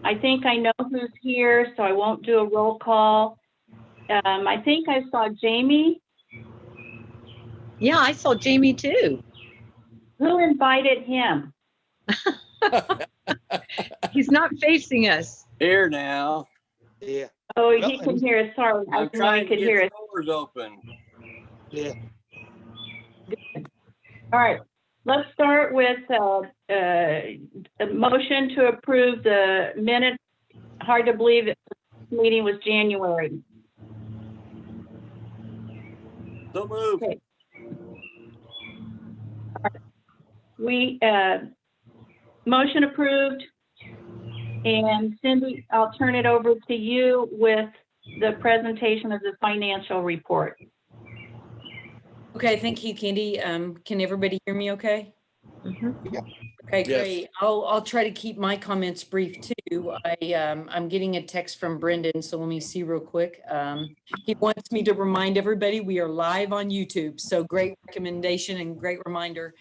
I think I know who's here, so I won't do a roll call. I think I saw Jamie. Yeah, I saw Jamie too. Who invited him? He's not facing us. Here now. Yeah. Oh, Well, he can hear us. Sorry, I I'm didn't know he trying to could get hear the us. doors open. Yeah. All right, let's start with a motion to approve the minutes. Hard to believe that the meeting was January. So move. Okay. We, motion approved. And Cindy, I'll turn it over to you with the presentation of the financial report. Okay, thank you, Candy. Can everybody hear me okay? Okay, Yes. great. I'll try to keep my comments brief too. I'm getting a text from Brendan, so let me see real quick. He wants me to remind everybody we are live on YouTube, so great recommendation and great reminder.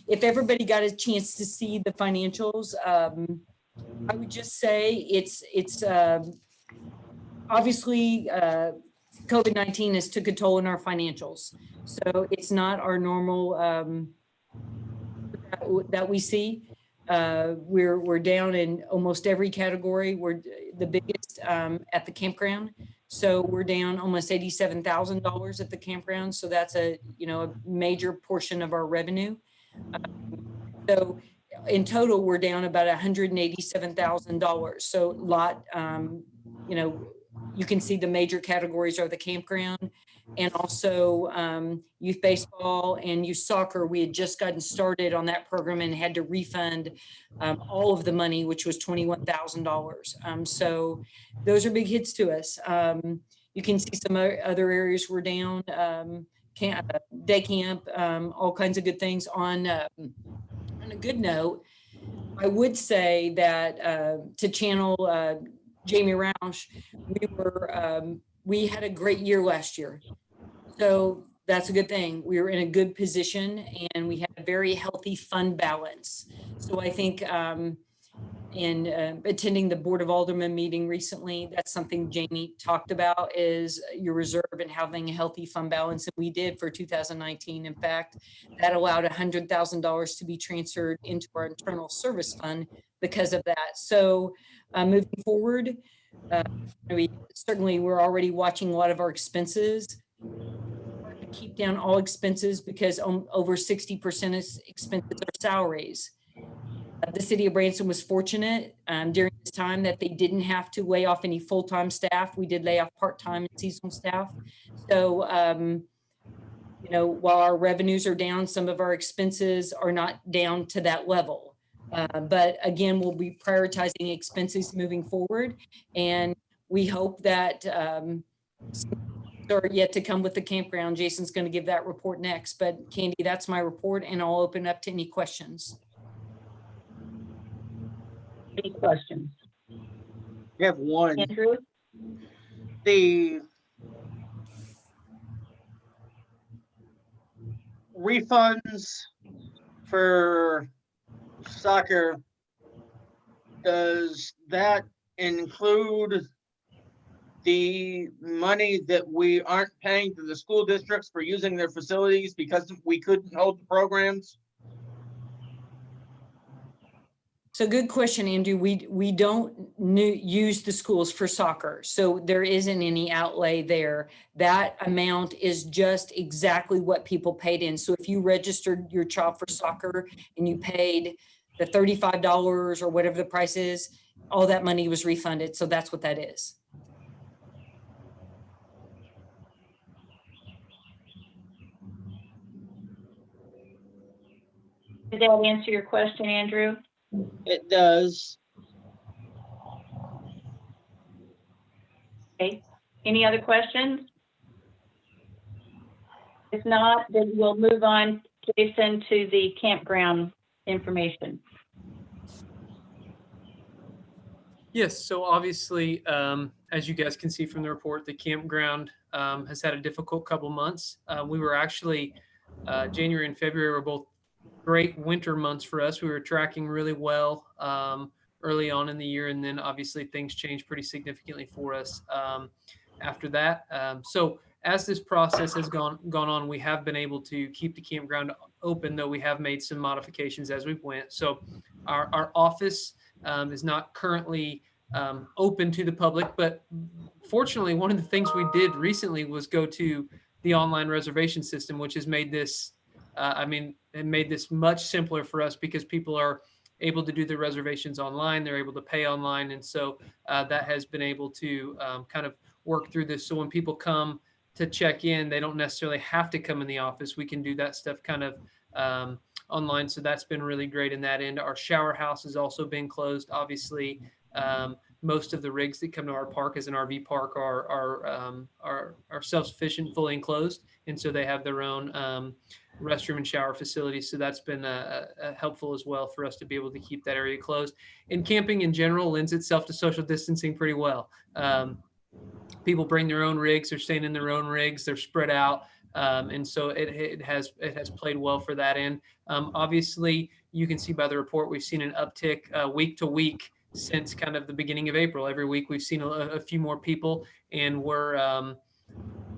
If everybody got a chance to see the financials, I would just say it's obviously COVID-19 has took a toll in our financials, so it's not our normal that we see. We're down in almost every category. We're the biggest at the campground. So we're down almost $87,000 at the campground. So that's a major portion of our revenue. So in total, we're down about $187,000. So a lot, you can see the major categories are the campground and also youth baseball and youth soccer. We had just gotten started on that program and had to refund all of the money, which was $21,000. So those are big hits to us. You can see some other areas we're down, day camp, all kinds of good things. On a good note, I would say that to channel Jamie Roush, we had a great year last year. So that's a good thing. We were in a good position and we had a very healthy fund balance. So I think in attending the Board of Aldermen meeting recently, that's something Jamie talked about is your reserve and having a healthy fund balance. And we did for 2019. In fact, that allowed $100,000 to be transferred into our internal service fund because of that. So moving forward, we're already watching a lot of our expenses. To keep down all expenses because over 60% of expenses are salaries. The city of Branson was fortunate during this time that they didn't have to lay off any full-time staff. We did lay off part-time and seasonal staff. So, while our revenues are down, some of our expenses are not down to that level. But again, we'll be prioritizing expenses moving forward. And we hope that are yet to come with the campground. Jason's going to give that report next. But Candy, that's my report, and I'll open up to any questions. Any questions? We have one. Andrew? The refunds for soccer, does that include the money that we aren't paying to the school districts for using their facilities because we couldn't hold the programs? So good question, Andrew. We don't use the schools for soccer, so there isn't any outlay there. That amount is just exactly what people paid in. So if you registered your child for soccer and you paid the $35 or whatever the price is, all that money was refunded. So that's what that is. Did that answer your question, Andrew? It does. Okay. Any other questions? If not, then we'll move on, Jason, to the campground information. Yes, so obviously, as you guys can see from the report, the campground has had a difficult couple months. We were actually, January and February were both great winter months for us. We were tracking really well. early on in the year, and then obviously things changed pretty significantly for us after that. So as this process has gone on, we have been able to keep the campground open, though we have made some modifications as we went. So our office is not currently open to the public, but fortunately, one of the things we did recently was go to the online reservation system, which has made this, it made this much simpler for us because people are able to do their reservations online. They're able to pay online. And so that has been able to kind of work through this. So when people come to check in, they don't necessarily have to come in the office. We can do that stuff kind of online. So that's been really great in that end. Our shower house has also been closed. Obviously, most of the rigs that come to our park as an RV park are self-sufficient, fully enclosed. And so they have their own restroom and shower facilities. So that's been helpful as well for us to be able to keep that area closed. And camping in general lends itself to social distancing pretty well. People bring their own rigs, they're staying in their own rigs, they're spread out. And so it has played well for that end. Obviously, you can see by the report, we've seen an uptick week to week since kind of the beginning of April. Every week we've seen a few more people, and we're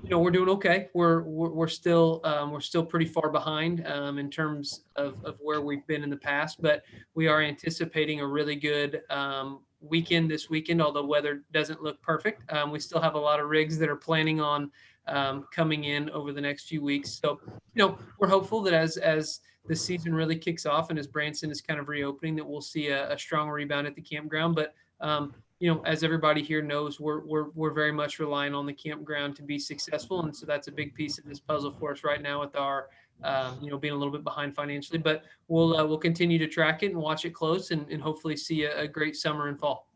doing okay. We're still pretty far behind in terms of where we've been in the past, but we are anticipating a really good weekend this weekend, although weather doesn't look perfect. We still have a lot of rigs that are planning on coming in over the next few weeks. So, we're hopeful that as the season really kicks off and as Branson is kind of reopening, that we'll see a strong rebound at the campground. But as everybody here knows, we're very much relying on the campground to be successful, and so that's a big piece of this puzzle for us right now with our being a little bit behind financially. But we'll continue to track it and watch it close, and hopefully see a great summer and fall.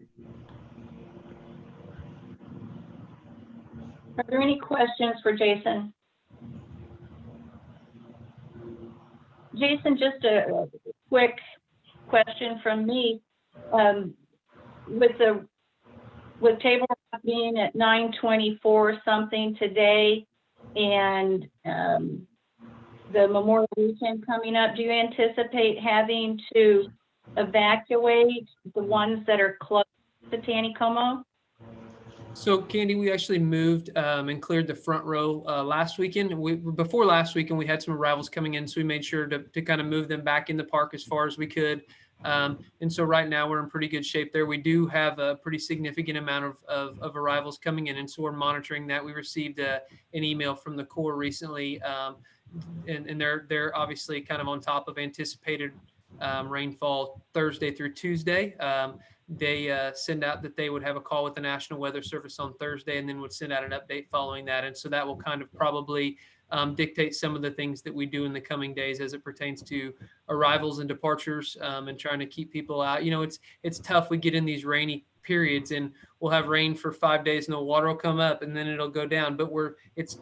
Are there any questions for Jason? Jason, just a quick question from me. With Table Rock being at 924 something today, and the Memorial Weekend coming up, do you anticipate having to evacuate the ones that are close to Taneycomo? So, Candy, we actually moved and cleared the front row last weekend. Before last weekend, we had some arrivals coming in, so we made sure to kind of move them back in the park as far as we could. And so right now we're in pretty good shape there. We do have a pretty significant amount of arrivals coming in, and so we're monitoring that. We received an email from the Corps recently, and they're obviously kind of on top of anticipated rainfall Thursday through Tuesday. They send out that they would have a call with the National Weather Service on Thursday, and then would send out an update following that. And so that will kind of probably dictate some of the things that we do in the coming days as it pertains to arrivals and departures, and trying to keep people out. It's tough. We get in these rainy periods and we'll have rain for 5 days and the water will come up and then it'll go down. But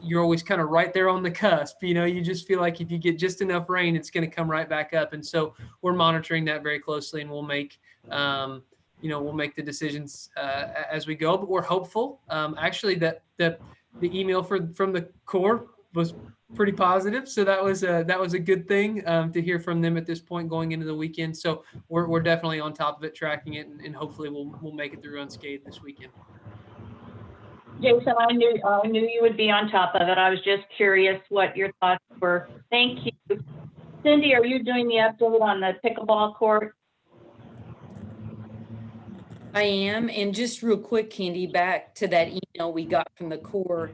you're always kind of right there on the cusp. You just feel like if you get just enough rain, it's going to come right back up. And so we're monitoring that very closely, and we'll make the decisions as we go. But we're hopeful. Actually, that the email from the Corps was pretty positive, so that was a good thing to hear from them at this point going into the weekend. So we're definitely on top of it, tracking it, and hopefully we'll make it through unscathed this weekend. Jason, I knew you would be on top of it. I was just curious what your thoughts were. Thank you. Cindy, are you doing the update on the pickleball court? I am. And just real quick, Candy, back to that email we got from the Corps.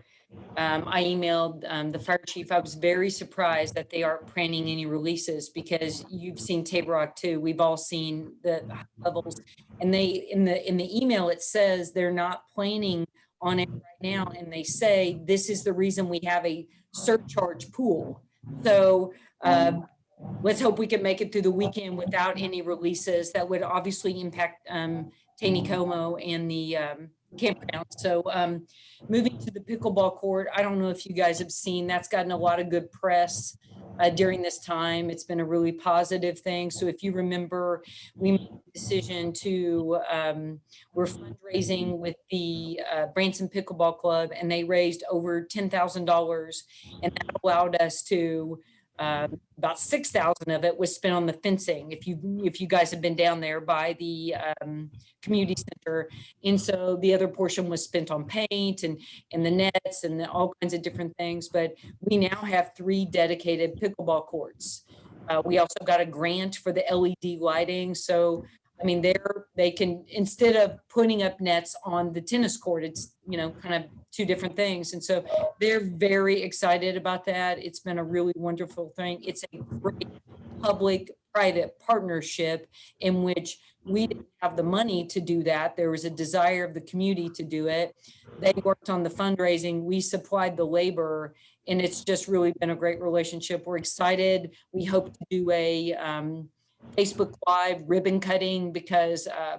I emailed the fire chief. I was very surprised that they aren't planning any releases, because you've seen Table Rock too. We've all seen the levels, and they in the email it says they're not planning on it right now, and they say this is the reason we have a surcharge pool. So let's hope we can make it through the weekend without any releases. That would obviously impact Taneycomo and the campground. So moving to the pickleball court, I don't know if you guys have seen, that's gotten a lot of good press during this time. It's been a really positive thing. So if you remember, we made the decision to, we're fundraising with the Branson Pickleball Club, and they raised over $10,000, and that allowed us to About 6,000 of it was spent on the fencing. If you guys have been down there by the community center, and so the other portion was spent on paint and the nets and all kinds of different things. But we now have 3 dedicated pickleball courts. We also got a grant for the LED lighting. So I mean, they can, instead of putting up nets on the tennis court, it's, kind of 2 different things. And so they're very excited about that. It's been a really wonderful thing. It's a great public-private partnership in which we didn't have the money to do that. There was a desire of the community to do it. They worked on the fundraising. We supplied the labor, and it's just really been a great relationship. We're excited. We hope to do a Facebook Live ribbon cutting because I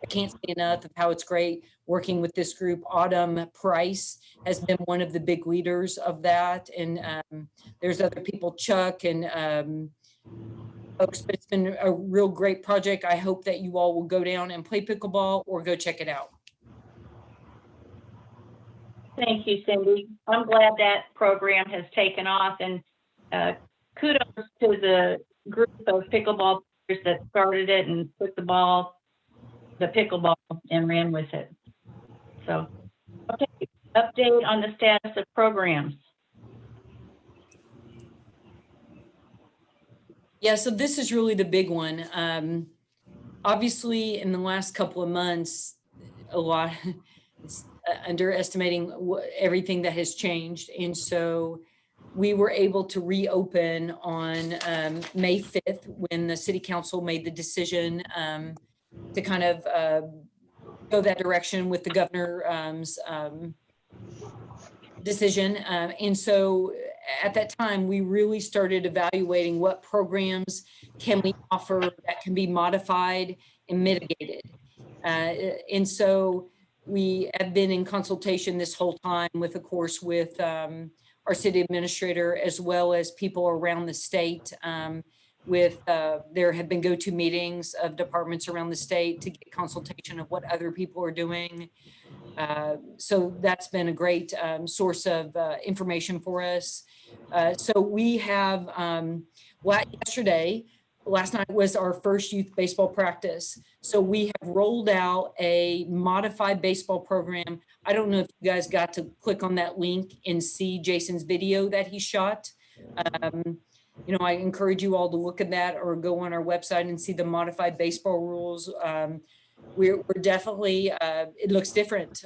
can't say enough of how it's great working with this group. Autumn Price has been one of the big leaders of that. And there's other people, Chuck and folks, but it's been a real great project. I hope that you all will go down and play pickleball or go check it out. Thank you, Cindy. I'm glad that program has taken off, and kudos to the group of pickleball players that started it and put the pickleball and ran with it. So, okay, update on the status of programs. Yeah, so this is really the big one. Obviously, in the last couple of months, a lot, it's underestimating everything that has changed. And so we were able to reopen on May 5th when the city council made the decision to kind of go that direction with the governor's decision. And so at that time, we really started evaluating what programs can we offer that can be modified and mitigated. And so we have been in consultation this whole time with, of course, with our city administrator, as well as people around the state. There have been go-to meetings of departments around the state to get consultation of what other people are doing. So that's been a great source of information for us. So we have, last night was our first youth baseball practice. So we have rolled out a modified baseball program. I don't know if you guys got to click on that link and see Jason's video that he shot. I encourage you all to look at that or go on our website and see the modified baseball rules. We're definitely, it looks different.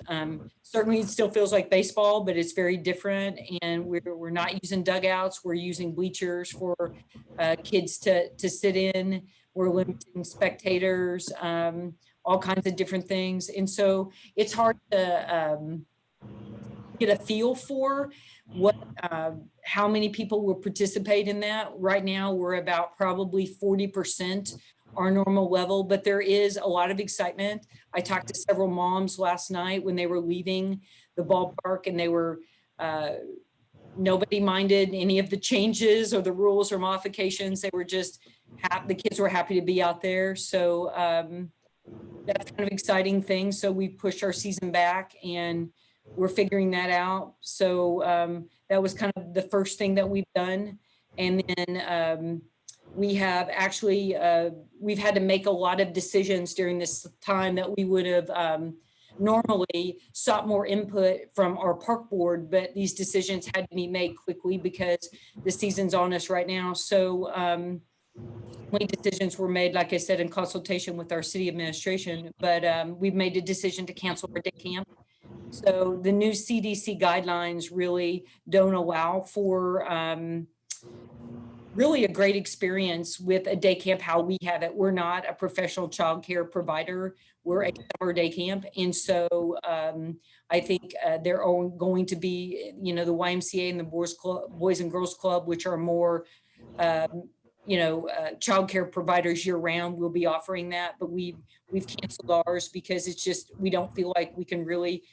Certainly it still feels like baseball, but it's very different. And we're not using dugouts. We're using bleachers for kids to sit in. We're limiting spectators, all kinds of different things. And so it's hard to get a feel for how many people will participate in that. Right now, we're about probably 40% our normal level, but there is a lot of excitement. I talked to several moms last night when they were leaving the ballpark, and they were, nobody minded any of the changes or the rules or modifications. They were just, the kids were happy to be out there. So that's kind of exciting thing. So we pushed our season back and we're figuring that out. So that was kind of the first thing that we've done. And then we have actually, we've had to make a lot of decisions during this time that we would have normally sought more input from our park board, but these decisions had to be made quickly because the season's on us right now. So many decisions were made, like I said, in consultation with our city administration, but we've made a decision to cancel our day camp. So the new CDC guidelines really don't allow for really a great experience with a day camp, how we have it. We're not a professional child care provider. We're a summer day camp. And so I think there are going to be, the YMCA and the Boys and Girls Club, which are more, child care providers year round, will be offering that. But we've canceled ours because it's just, we don't feel like we can really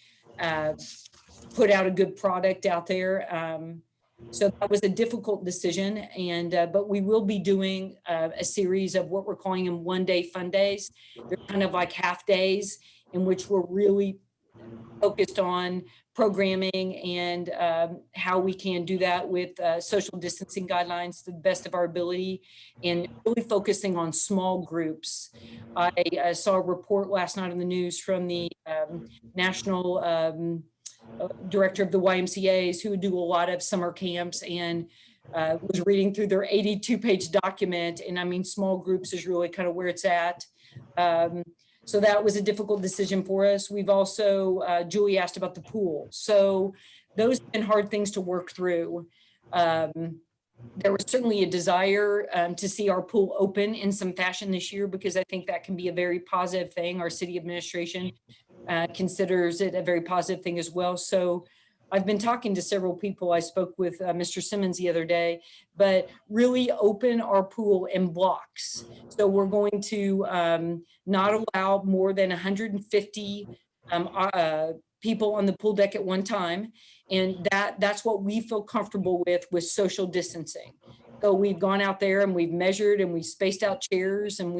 put out a good product out there. So that was a difficult decision, and but we will be doing a series of what we're calling them one-day fun days. They're kind of like half days in which we're really focused on programming and how we can do that with social distancing guidelines to the best of our ability, and really focusing on small groups. I saw a report last night on the news from the national director of the YMCA's, who do a lot of summer camps, and was reading through their 82-page document. And I mean, small groups is really kind of where it's at. So that was a difficult decision for us. We've also, Julie asked about the pool. So those have been hard things to work through. There was certainly a desire to see our pool open in some fashion this year, because I think that can be a very positive thing. Our city administration considers it a very positive thing as well. So I've been talking to several people. I spoke with Mr. Simmons the other day, but really open our pool in blocks. So we're going to not allow more than 150 people on the pool deck at one time. And that's what we feel comfortable with social distancing. So we've gone out there and we've measured and we've spaced out chairs, and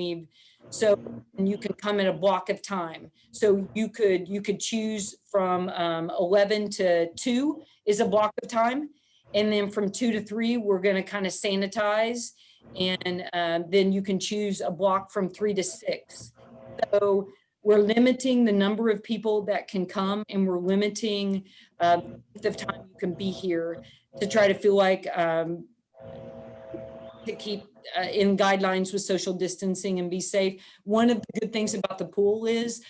and you can come in a block of time. So you could choose from 11 to 2 is a block of time. And then from 2 to 3, we're going to kind of sanitize. And then you can choose a block from 3 to 6. So we're limiting the number of people that can come, and we're limiting the time you can be here to try to feel like to keep in guidelines with social distancing and be safe. One of the good things about the pool is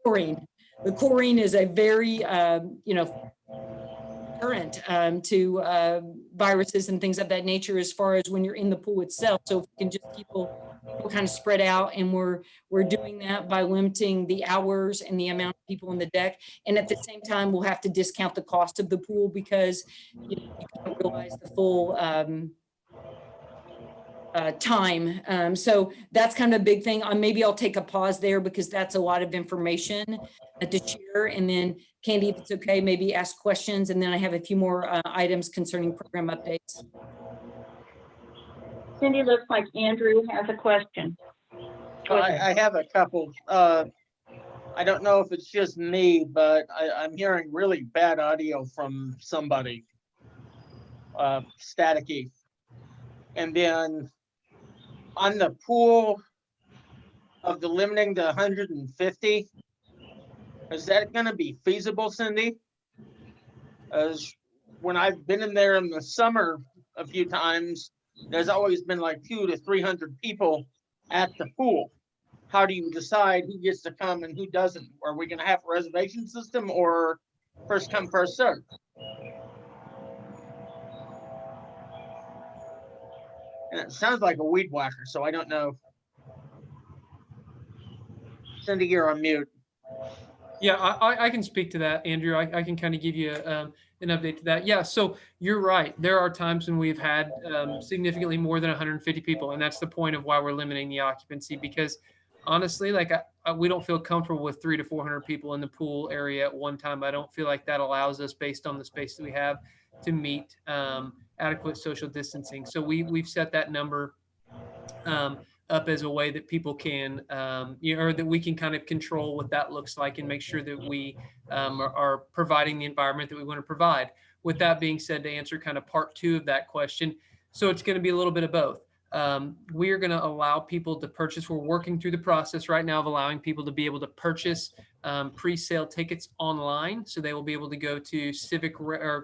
chlorine. The chlorine is a very, current to viruses and things of that nature, as far as when you're in the pool itself. So if we can just keep people kind of spread out, and we're doing that by limiting the hours and the amount of people on the deck. And at the same time, we'll have to discount the cost of the pool, because you can't realize the full time. So that's kind of a big thing. Maybe I'll take a pause there, because that's a lot of information to share. And then Candy, if it's okay, maybe ask questions. And then I have a few more items concerning program updates. Cindy, looks like Andrew has a question. I have a couple. I don't know if it's just me, but I'm hearing really bad audio from somebody. Staticky. And then on the pool of the limiting to 150, is that going to be feasible, Cindy? As when I've been in there in the summer a few times, there's always been like 200 to 300 people at the pool. How do you decide who gets to come and who doesn't? Are we going to have a reservation system, or first come, first serve? And it sounds like a weed whacker, so I don't know. Cindy, you're on mute. Yeah, I can speak to that, Andrew. I can kind of give you an update to that. Yeah, so you're right. There are times when we've had significantly more than 150 people, and that's the point of why we're limiting the occupancy, because honestly, like we don't feel comfortable with 300 to 400 people in the pool area at one time. I don't feel like that allows us, based on the space that we have, to meet adequate social distancing. So we've set that number up as a way that people can, or that we can kind of control what that looks like, and make sure that we are providing the environment that we want to provide. With that being said, to answer kind of part 2 of that question, so it's going to be a little bit of both. We are going to allow people to purchase. We're working through the process right now of allowing people to be able to purchase pre-sale tickets online. So they will be able to go to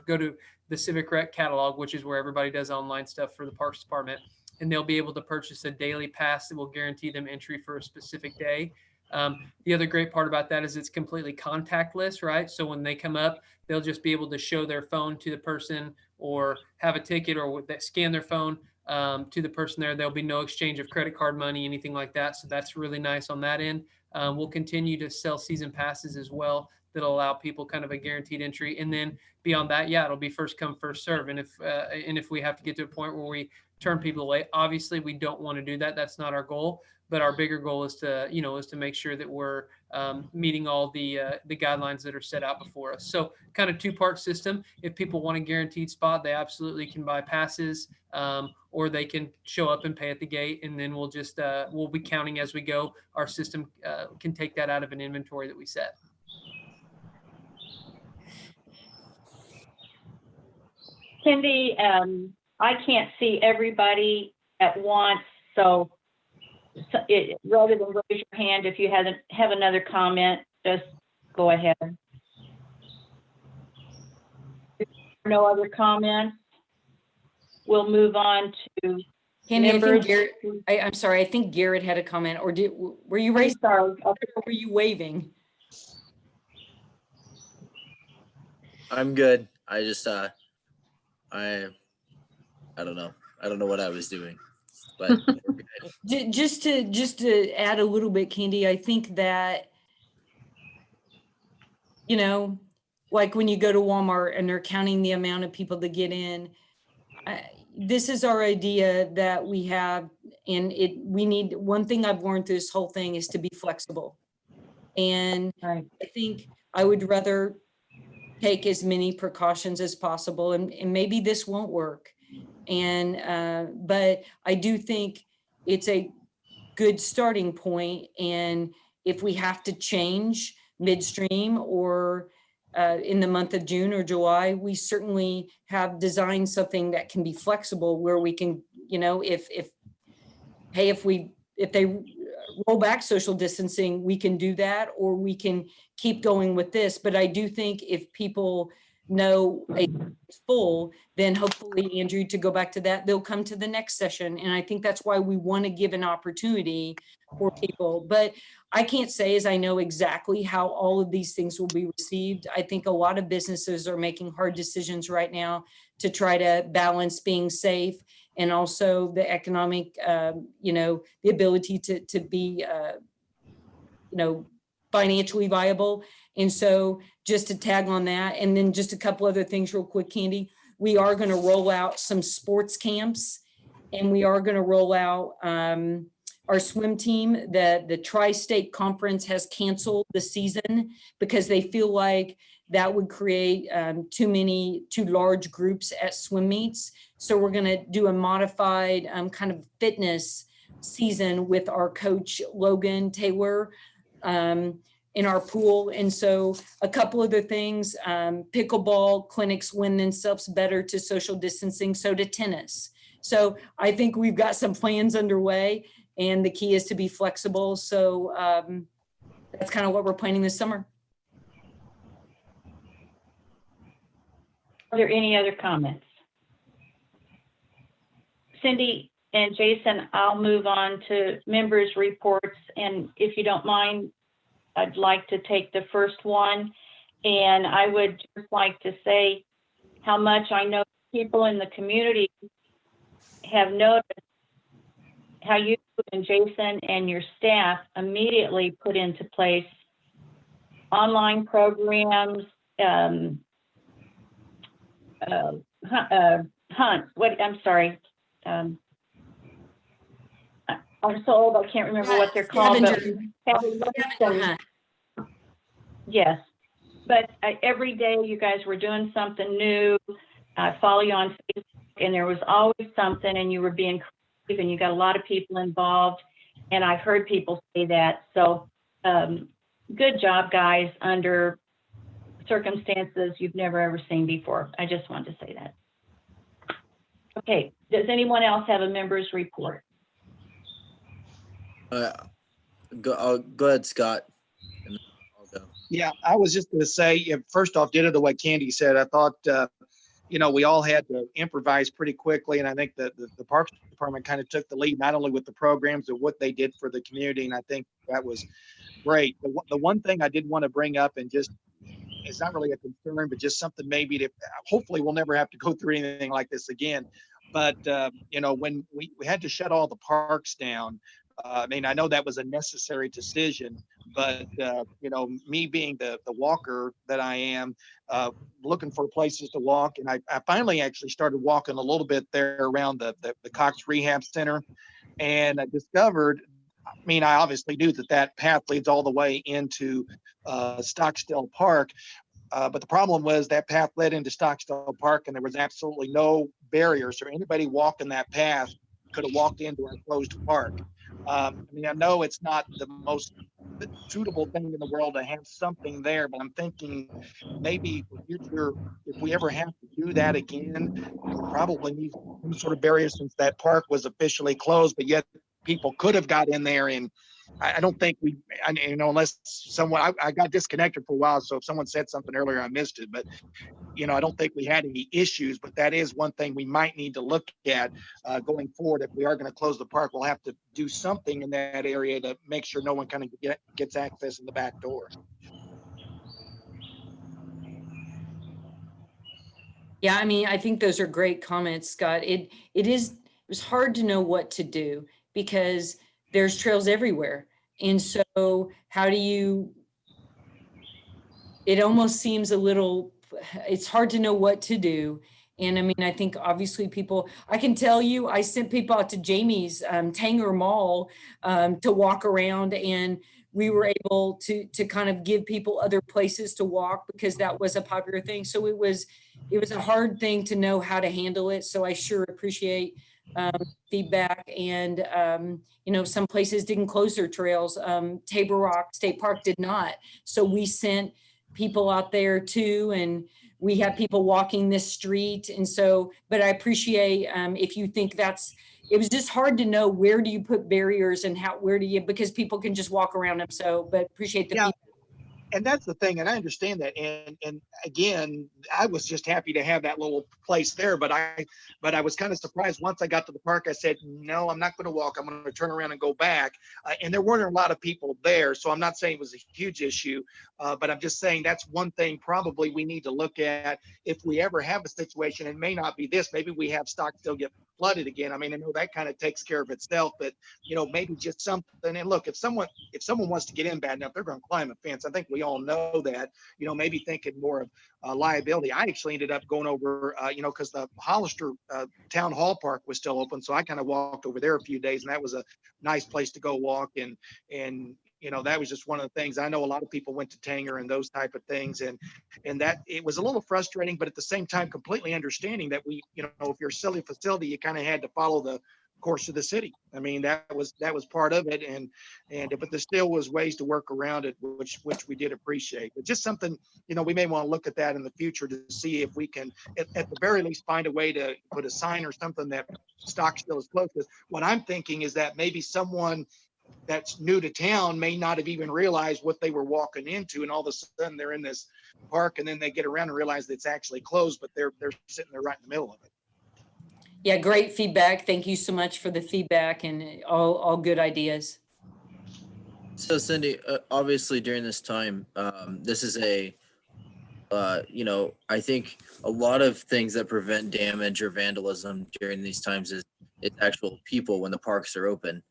go to the Civic Rec catalog, which is where everybody does online stuff for the Parks Department. And they'll be able to purchase a daily pass that will guarantee them entry for a specific day. The other great part about that is it's completely contactless, right? So when they come up, they'll just be able to show their phone to the person, or have a ticket, or scan their phone to the person there. There'll be no exchange of credit card money, anything like that. So that's really nice on that end. We'll continue to sell season passes as well that'll allow people kind of a guaranteed entry. And then beyond that, yeah, it'll be first come, first serve. And if we have to get to a point where we turn people away, obviously we don't want to do that. That's not our goal. But our bigger goal is to make sure that we're meeting all the guidelines that are set out before us. So kind of 2-part system. If people want a guaranteed spot, they absolutely can buy passes, or they can show up and pay at the gate, and then we'll be counting as we go. Our system can take that out of an inventory that we set. Cindy, I can't see everybody at once, so rather than raise your hand, if you have another comment, just go ahead. If there are no other comments, we'll move on to Candy, I think members. Garrett, I'm sorry, I think Garrett had a comment, or were you I'm raising, sorry. or were you waving? I'm good. I just I don't know. I don't know what I was doing, but we're good. Just to add a little bit, Candy, I think that, you know, like when you go to Walmart and they're counting the amount of people that get in, this is our idea that we have, and we need, one thing I've learned through this whole thing is to be flexible. And Right. I think I would rather take as many precautions as possible, and maybe this won't work. And, but I do think it's a good starting point. And if we have to change midstream or in the month of June or July, we certainly have designed something that can be flexible where we can, you know, if they roll back social distancing, we can do that, or we can keep going with this. But I do think if people know it's full, then hopefully, Andrew, to go back to that, they'll come to the next session. And I think that's why we want to give an opportunity for people. But I can't say as I know exactly how all of these things will be received. I think a lot of businesses are making hard decisions right now to try to balance being safe and also the economic, you know, the ability to be, you know, financially viable. And so just to tag on that, and then just a couple other things real quick, Candy, we are going to roll out some sports camps, and we are going to roll out our swim team. The Tri-State Conference has canceled the season because they feel like that would create too large groups at swim meets. So we're going to do a modified kind of fitness season with our coach, Logan Taylor, in our pool. And so a couple other things, pickleball clinics lend themselves better to social distancing, so to tennis. So I think we've got some plans underway, and the key is to be flexible. So that's kind of what we're planning this summer. Are there any other comments? Cindy and Jason, I'll move on to members' reports. And if you don't mind, I'd like to take the first one. And I would just like to say how much I know people in the community have noticed how you and Jason and your staff immediately put into place online programs, hunts. I'm so old, I can't remember what they're called. But yes, but every day you guys were doing something new. I follow you on Facebook, and there was always something, and you were being creative, and you got a lot of people involved. And I've heard people say that. So good job, guys, under circumstances you've never ever seen before. I just wanted to say that. Okay, does anyone else have a member's report? Go ahead, Scott. And then I'll go. Yeah, I was just going to say, first off, ditto to what Candy said. I thought, you know, we all had to improvise pretty quickly. And I think that the Parks Department kind of took the lead, not only with the programs, but what they did for the community. And I think that was great. The one thing I did want to bring up, and just, it's not really a concern, but just something maybe to, hopefully we'll never have to go through anything like this again. But, you know, when we had to shut all the parks down, I mean, I know that was a necessary decision, but, you know, me being the walker that I am, looking for places to walk. And I finally actually started walking a little bit there around the Cox Rehab Center. And I discovered, I mean, I obviously knew that path leads all the way into Stockstill Park. But the problem was that path led into Stockstill Park, and there was absolutely no barrier. So anybody walking that path could have walked into our closed park. I mean, I know it's not the most suitable thing in the world to have something there, but I'm thinking maybe in the future, if we ever have to do that again, we probably need some sort of barrier since that park was officially closed, but yet people could have got in there and I don't think we, you know, unless someone, I got disconnected for a while. So if someone said something earlier, I missed it, but you know, I don't think we had any issues, but that is one thing we might need to look at going forward. If we are going to close the park, we'll have to do something in that area to make sure no one kind of gets access in the back door. Yeah, I mean, I think those are great comments, Scott. It was hard to know what to do because there's trails everywhere. And so how do you, it almost seems a little, it's hard to know what to do. And I mean, I think obviously people, I can tell you, I sent people out to Jamie's Tanger Mall to walk around, and we were able to kind of give people other places to walk because that was a popular thing. So it was a hard thing to know how to handle it. So I sure appreciate feedback. And you know, some places didn't close their trails. Tabor Rock State Park did not. So we sent people out there too, and we have people walking this street. And so, but I appreciate if you think it was just hard to know where do you put barriers and where do you, because people can just walk around them. So, but appreciate the Yeah. feedback. And that's the thing, and I understand that. And again, I was just happy to have that little place there, but I was kind of surprised once I got to the park. I said, no, I'm not going to walk. I'm going to turn around and go back. And there weren't a lot of people there, so I'm not saying it was a huge issue, but I'm just saying that's one thing probably we need to look at if we ever have a situation. It may not be this. Maybe we have Stockstill get flooded again. I mean, I know that kind of takes care of itself, but you know, maybe just something. And look, if someone wants to get in bad enough, they're going to climb a fence. I think we all know that. You know, maybe thinking more of liability. I actually ended up going over, you know, because the Hollister Town Hall Park was still open, so I kind of walked over there a few days, and that was a nice place to go walk. And you know, that was just one of the things. I know a lot of people went to Tanger and those type of things, and that it was a little frustrating, but at the same time, completely understanding that we, you know, if you're a silly facility, you kind of had to follow the course of the city. I mean, that was part of it, and but there still was ways to work around it, which we did appreciate. But just something, you know, we may want to look at that in the future to see if we can, at the very least, find a way to put a sign or something that Stockstill is closed. Because what I'm thinking is that maybe someone that's new to town may not have even realized what they were walking into, and all of a sudden they're in this park, and then they get around and realize that it's actually closed, but they're sitting there right in the middle of it. Yeah, great feedback. Thank you so much for the feedback and all good ideas. So Cindy, obviously during this time, this is you know, I think a lot of things that prevent damage or vandalism during these times is actual people when the parks are open.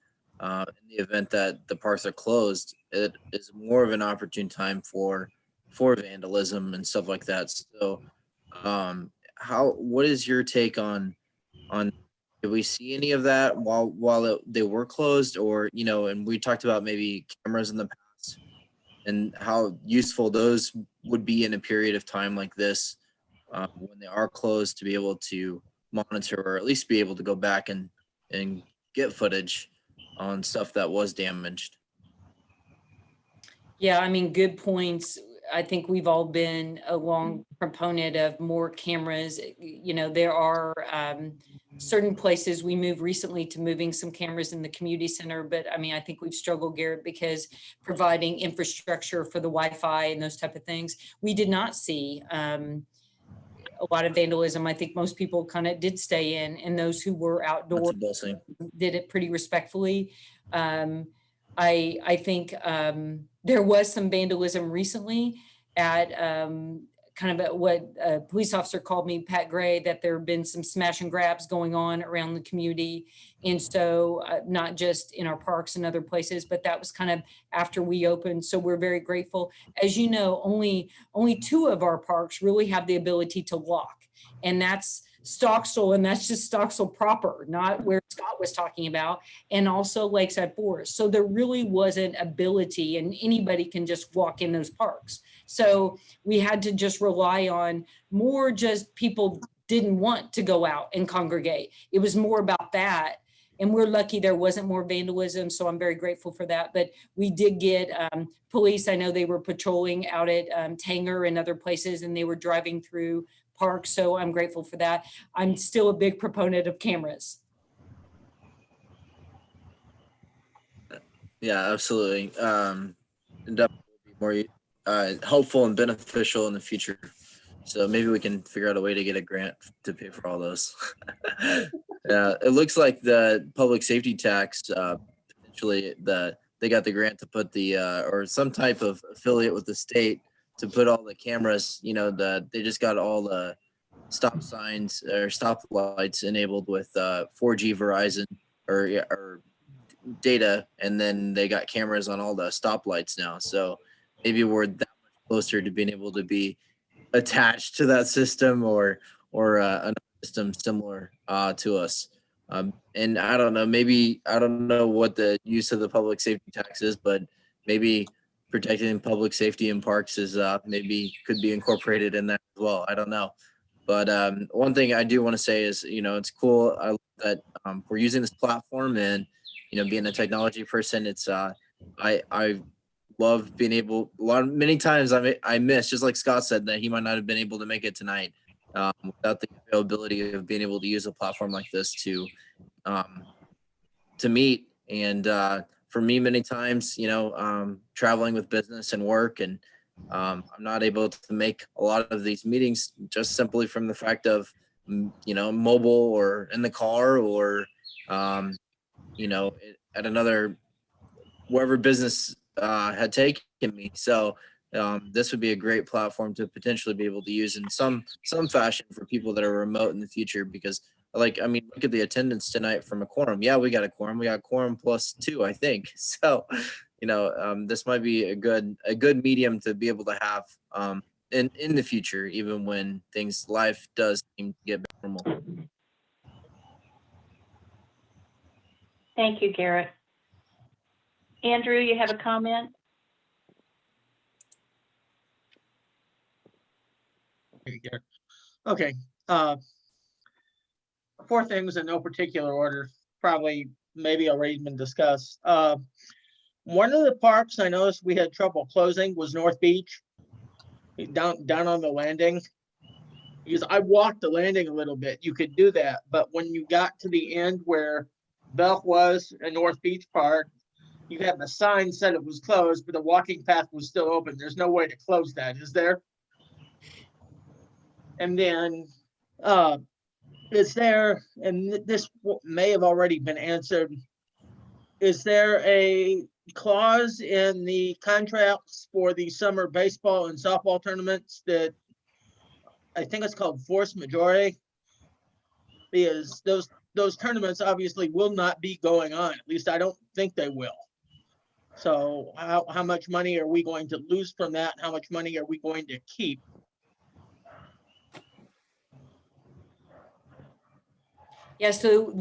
In the event that the parks are closed, it is more of an opportune time for vandalism and stuff like that. So, what is your take on did we see any of that while they were closed, or you know, and we talked about maybe cameras in the past and how useful those would be in a period of time like this when they are closed to be able to monitor or at least be able to go back and get footage on stuff that was damaged. Yeah, I mean, good points. I think we've all been a long proponent of more cameras. You know, there are certain places we moved recently to moving some cameras in the community center, but I mean, I think we've struggled, Garrett, because providing infrastructure for the Wi-Fi and those type of things, we did not see a lot of vandalism. I think most people kind of did stay in, and those who were outdoors did it pretty respectfully. I think there was some vandalism recently at kind of what a police officer called me, Pat Gray, that there have been some smash and grabs going on around the community. And so not just in our parks and other places, but that was kind of after we opened. So we're very grateful. As you know, only 2 of our parks really have the ability to lock, and that's Stockstill, and that's just Stockstill proper, not where Scott was talking about, and also Lakeside Forest. So there really wasn't ability, and anybody can just walk in those parks. So we had to just rely on more just people didn't want to go out and congregate. It was more about that And we're lucky there wasn't more vandalism, so I'm very grateful for that. But we did get police. I know they were patrolling out at Tanger and other places, and they were driving through parks. So I'm grateful for that. I'm still a big proponent of cameras. Yeah, absolutely. Definitely be more helpful and beneficial in the future. So maybe we can figure out a way to get a grant to pay for all those. Yeah, it looks like the public safety tax, potentially they got the grant to put the or some type of affiliate with the state to put all the cameras. They just got all the stop signs or stop lights enabled with 4G Verizon or data, and then they got cameras on all the stoplights now. So maybe we're that much closer to being able to be attached to that system or another system similar to us. And I don't know, maybe I don't know what the use of the public safety tax is, but maybe protecting public safety in parks is maybe could be incorporated in that as well. I don't know. But one thing I do want to say is, it's cool that we're using this platform, and being a technology person, it's I love being able. Many times I miss, just like Scott said, that he might not have been able to make it tonight without the availability of being able to use a platform like this to meet. And for me, many times, traveling with business and work, and I'm not able to make a lot of these meetings just simply from the fact of mobile or in the car or at another wherever business had taken me. So this would be a great platform to potentially be able to use in some fashion for people that are remote in the future, because look at the attendance tonight from a quorum. Yeah, we got a quorum. We got quorum +2, I think. So, this might be a good medium to be able to have in the future, even when life does seem to get back normal. Thank you, Garrett. Andrew, you have a comment? Okay. 4 things in no particular order, probably maybe already been discussed. One of the parks I noticed we had trouble closing was North Beach, down on the landing. Because I walked the landing a little bit, you could do that, but when you got to the end where Belk was in North Beach Park, you had the sign said it was closed, but the walking path was still open. There's no way to close that, is there? And then is there, and this may have already been answered, is there a clause in the contracts for the summer baseball and softball tournaments that I think it's called force majeure? Because those tournaments obviously will not be going on. At least I don't think they will. So how much money are we going to lose from that? How much money are we going to keep? Yeah, so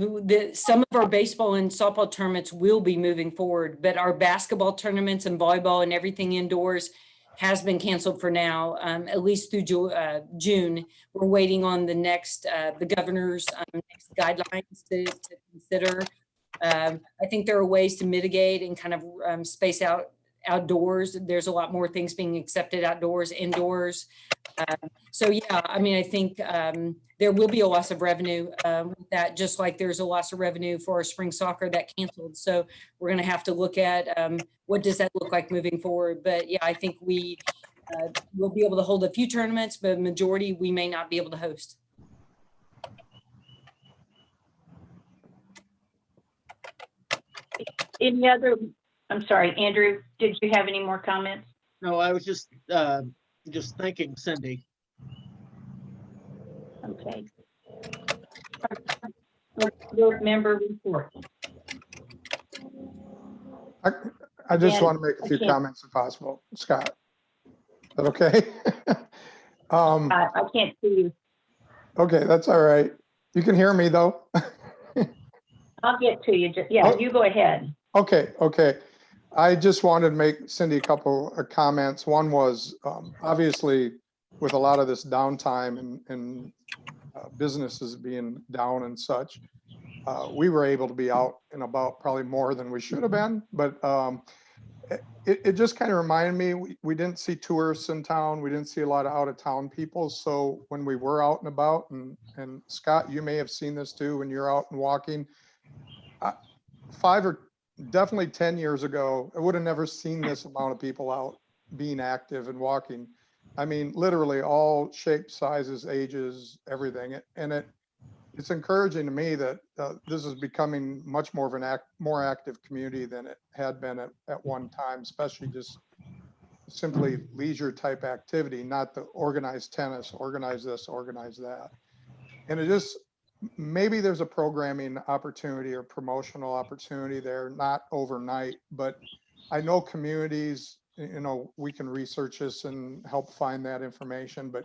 some of our baseball and softball tournaments will be moving forward, but our basketball tournaments and volleyball and everything indoors has been canceled for now, at least through June. We're waiting on the next, the governor's next guidelines to consider. I think there are ways to mitigate and kind of space out outdoors. There's a lot more things being accepted outdoors, indoors. So yeah, I think there will be a loss of revenue with that, just like there's a loss of revenue for our spring soccer that canceled. So we're going to have to look at what does that look like moving forward. But yeah, I think we will be able to hold a few tournaments, but majority we may not be able to host. Any other, I'm sorry, Andrew, did you have any more comments? No, I was just thanking Cindy. Okay. Your member report. I just Dan, want to make a few I can't- comments if possible. Scott, is that okay? I can't see you. Okay, that's all right. You can hear me though. I'll get to you. Yeah, Oh. you go ahead. Okay. I just wanted to make Cindy a couple of comments. One was obviously with a lot of this downtime and businesses being down and such, we were able to be out and about probably more than we should have been. But it just kind of reminded me, we didn't see tourists in town. We didn't see a lot of out of town people. So when we were out and about, and Scott, you may have seen this too, when you're out and walking, 5 or definitely 10 years ago, I would have never seen this amount of people out being active and walking. I mean, literally all shapes, sizes, ages, everything. And it's encouraging to me that this is becoming much more of an more active community than it had been at one time, especially just simply leisure type activity, not the organized tennis, organize this, organize that. And it just, maybe there's a programming opportunity or promotional opportunity there, not overnight, but I know communities, you know, we can research this and help find that information, but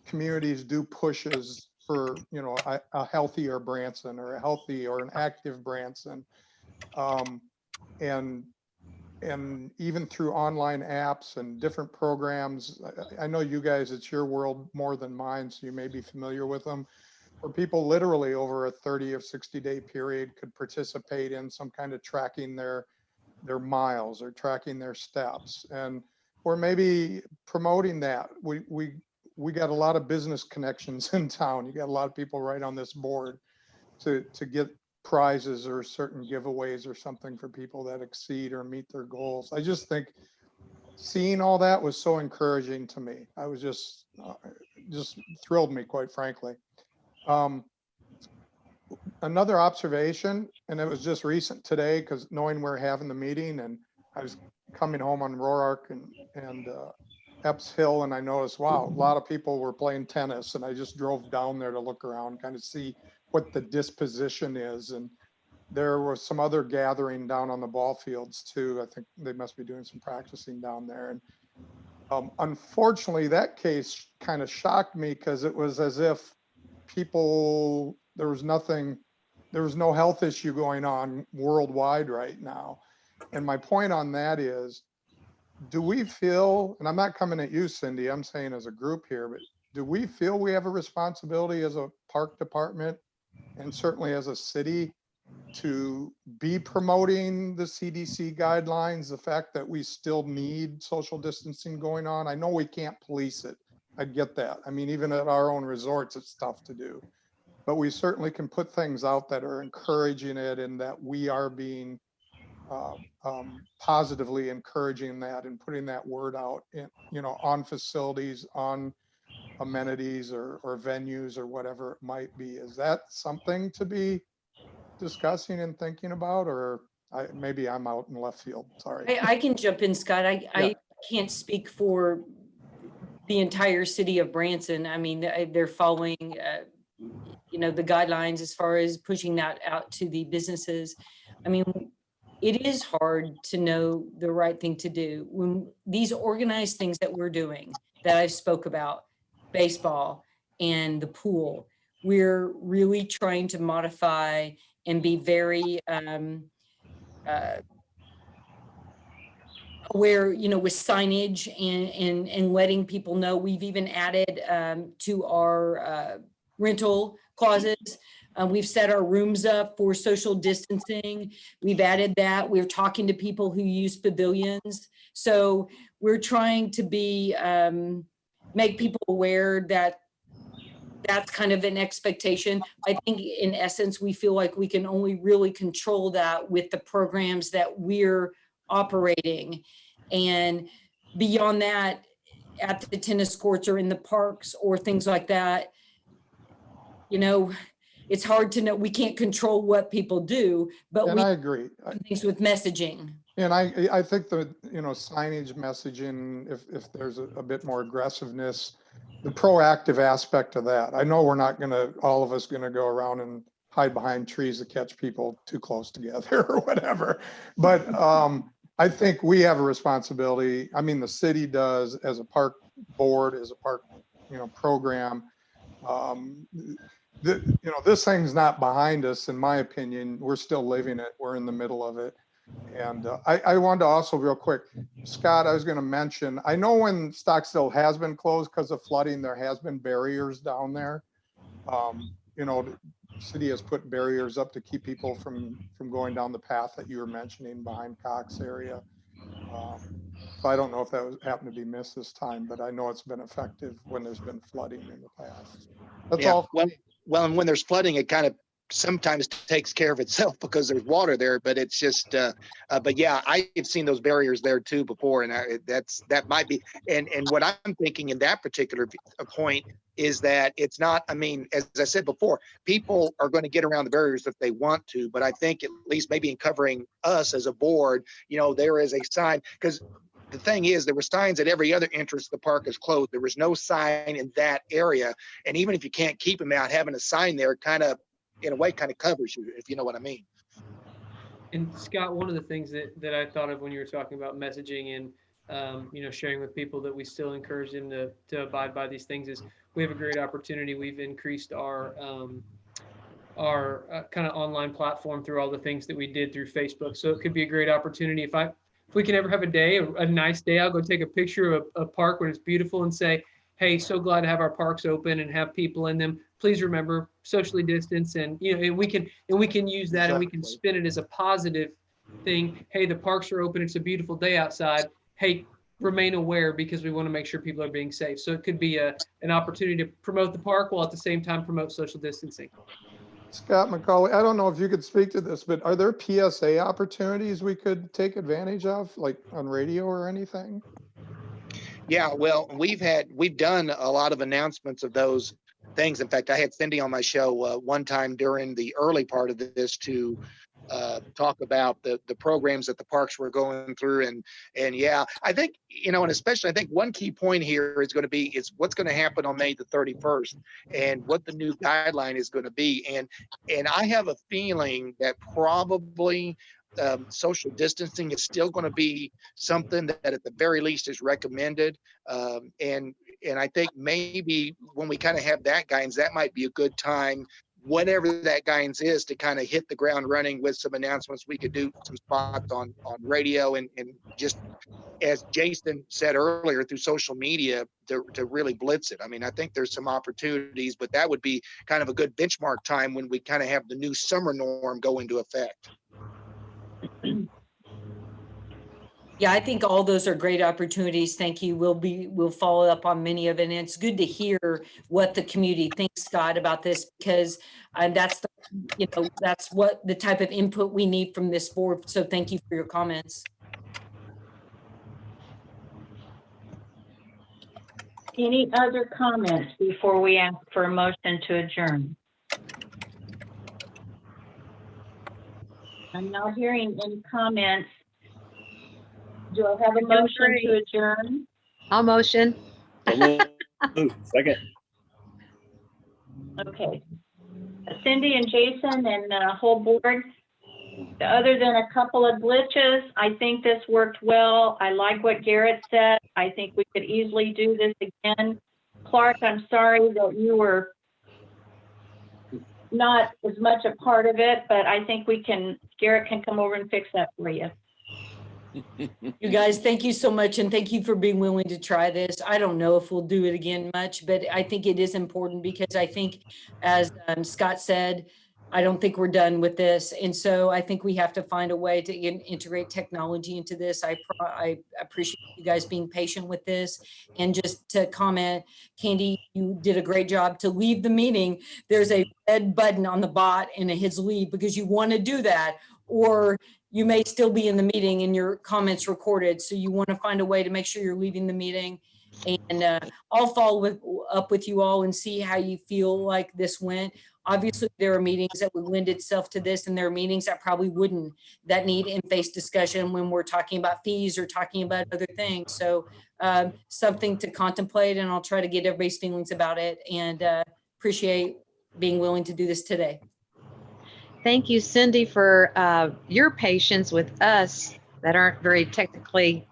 communities do pushes for, you know, a healthier Branson or a healthy or an active Branson. And even through online apps and different programs, I know you guys, it's your world more than mine, so you may be familiar with them, where people literally over a 30 or 60-day period could participate in some kind of tracking their miles or tracking their steps, and or maybe promoting that. We got a lot of business connections in town. You got a lot of people right on this board to get prizes or certain giveaways or something for people that exceed or meet their goals. I just think seeing all that was so encouraging to me. I was just thrilled me, quite frankly. Another observation, and it was just recent today, because knowing we're having the meeting, and I was coming home on Roark and Epps Hill, and I noticed, wow, a lot of people were playing tennis, and I just drove down there to look around, kind of see what the disposition is. And there was some other gathering down on the ball fields too. I think they must be doing some practicing down there. And unfortunately, that case kind of shocked me, because it was as if people, there was no health issue going on worldwide right now. And my point on that is, do we feel, and I'm not coming at you, Cindy, I'm saying as a group here, but do we feel we have a responsibility as a park department and certainly as a city to be promoting the CDC guidelines, the fact that we still need social distancing going on? I know we can't police it. I get that. I mean, even at our own resorts, it's tough to do. But we certainly can put things out that are encouraging it, and that we are being positively encouraging that and putting that word out in, you know, on facilities, on amenities or venues or whatever it might be. Is that something to be discussing and thinking about, or maybe I'm out in left field? Sorry. I can jump in, Scott. I can't speak for the entire city of Branson. I mean, they're following, you know, the guidelines as far as pushing that out to the businesses. I mean, it is hard to know the right thing to do when these organized things that we're doing, that I spoke about, baseball and the pool, we're really trying to modify and be very aware, you know, with signage and letting people know. We've even added to our rental clauses. We've set our rooms up for social distancing. We've added that. We're talking to people who use pavilions. So we're trying to be, make people aware that that's kind of an expectation. I think in essence, we feel like we can only really control that with the programs that we're operating. And beyond that, at the tennis courts or in the parks or things like that, you know, it's hard to know. We can't control what people do, but And we I agree. do things with messaging. And I think the, you know, signage messaging, if there's a bit more aggressiveness, the proactive aspect of that. I know we're not gonna, all of us gonna go around and hide behind trees to catch people too close together or whatever. But I think we have a responsibility. I mean, the city does, as a park board, as a park, you know, program. You know, this thing's not behind us, in my opinion. We're still living it. We're in the middle of it. And I wanted to also real quick, Scott, I was going to mention, I know when Stockstill has been closed because of flooding, there has been barriers down there. You know, the city has put barriers up to keep people from going down the path that you were mentioning behind Cox area. So I don't know if that happened to be missed this time, but I know it's been effective when there's been flooding in the past. That's Yeah, all. well, and when there's flooding, it kind of sometimes takes care of itself because there's water there, but it's just, but yeah, I've seen those barriers there too before, and that might be, and what I'm thinking in that particular point is that it's not, I mean, as I said before, people are going to get around the barriers if they want to, but I think at least maybe in covering us as a board, you know, there is a sign, because the thing is, there were signs at every other entrance the park is closed. There was no sign in that area. And even if you can't keep them out, having a sign there kind of, in a way, kind of covers you, if you know what I mean. And Scott, one of the things that I thought of when you were talking about messaging and, you know, sharing with people that we still encourage them to abide by these things is we have a great opportunity. We've increased our kind of online platform through all the things that we did through Facebook. So it could be a great opportunity. If we can ever have a nice day, I'll go take a picture of a park when it's beautiful and say, hey, so glad to have our parks open and have people in them. Please remember socially distance, and you know, and we can use that and we can spin it as a positive thing. Hey, the parks are open. It's a beautiful day outside. Hey, remain aware because we want to make sure people are being safe. So it could be an opportunity to promote the park while at the same time promote social distancing. Scott McCauley, I don't know if you could speak to this, but are there PSA opportunities we could take advantage of, like on radio or anything? Yeah, well, we've done a lot of announcements of those things. In fact, I had Cindy on my show one time during the early part of this to talk about the programs that the parks were going through. And yeah, I think, you know, and especially I think one key point here is going to be is what's going to happen on May the 31st and what the new guideline is going to be. And I have a feeling that probably social distancing is still going to be something that at the very least is recommended. And I think maybe when we kind of have that guidance, that might be a good time, whatever that guidance is, to kind of hit the ground running with some announcements. We could do some spots on radio and just, as Jason said earlier, through social media to really blitz it. I mean, I think there's some opportunities, but that would be kind of a good benchmark time when we kind of have the new summer norm go into effect. Yeah, I think all those are great opportunities. Thank you. We'll follow up on many of it. And it's good to hear what the community thinks, Scott, about this, because that's what the type of input we need from this board. So thank you for your comments. Any other comments before we ask for a motion to adjourn? I'm not hearing any comments. Do I have a motion to adjourn? I'll motion. Second. Okay. Cindy and Jason and the whole board, other than a couple of glitches, I think this worked well. I like what Garrett said. I think we could easily do this again. Clark, I'm sorry that you were not as much a part of it, but I think Garrett can come over and fix that for you. You guys, thank you so much. And thank you for being willing to try this. I don't know if we'll do it again much, but I think it is important because I think, as Scott said, I don't think we're done with this. And so I think we have to find a way to integrate technology into this. I appreciate you guys being patient with this. And just to comment, Candy, you did a great job to leave the meeting. There's a red button on the bot and it hits leave because you want to do that, or you may still be in the meeting and your comments recorded. So you want to find a way to make sure you're leaving the meeting. And I'll follow up with you all and see how you feel like this went. Obviously, there are meetings that would lend itself to this, and there are meetings that probably wouldn't, that need in-face discussion when we're talking about fees or talking about other things. So something to contemplate, and I'll try to get everybody's feelings about it, and appreciate being willing to do this today. Thank you, Cindy, for your patience with us that aren't very technically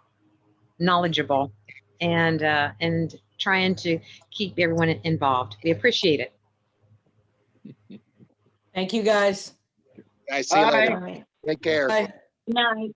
knowledgeable, and trying to keep everyone involved. We appreciate it. Thank you, guys. I see you later. All right. Take care. Bye. Good night.